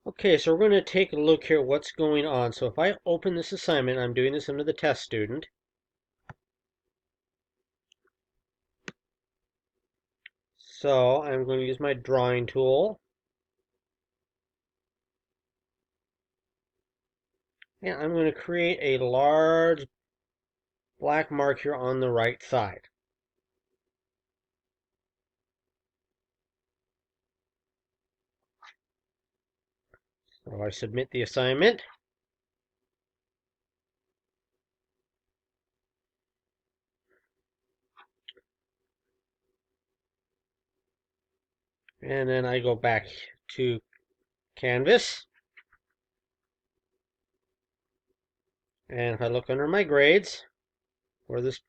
Okay, so we're going to take a look here at what's going on. So if I open this assignment, I'm doing this under the test student. So I'm going to use my drawing tool. And I'm going to create a large black mark here on the right side. So I submit the assignment. And then I go back to Canvas. And if I look under my grades, for this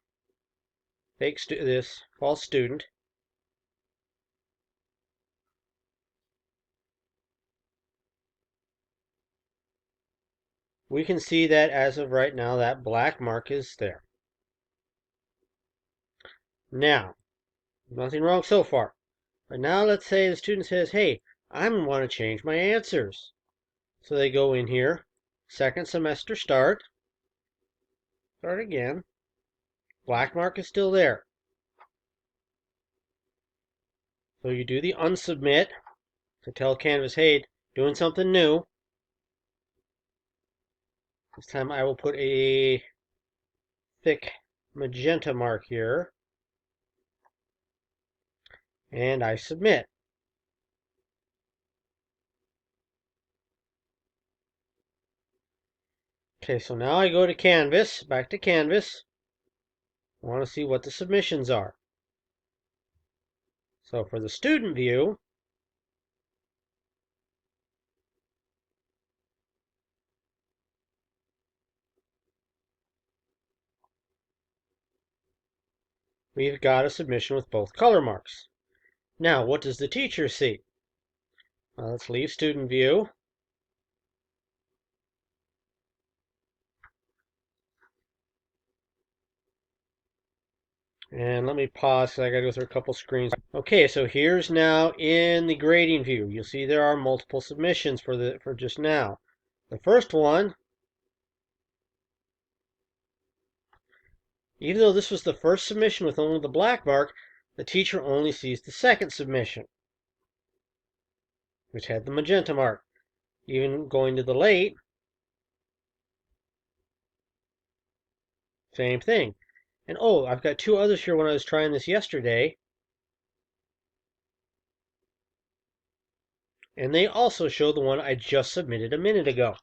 false student, we can see that as of right now, that black mark is there. Now, nothing wrong so far. But now let's say the student says, hey, I want to change my answers. So they go in here, second semester start again. Black mark is still there. So you do the unsubmit to tell Canvas, hey, doing something new. This time I will put a thick magenta mark here. And I submit. Okay, so now I go to Canvas, back to Canvas. I want to see what the submissions are. So for the student view, we've got a submission with both color marks. Now, what does the teacher see? Let's leave student view. And let me pause because I got to go through a couple screens. Okay, so here's now in the grading view. You'll see there are multiple submissions for just now. The first one, even though this was the first submission with only the black mark, the teacher only sees the second submission, which had the magenta mark. Even going to the late, same thing. And oh, I've got two others here when I was trying this yesterday. And they also show the one I just submitted a minute ago.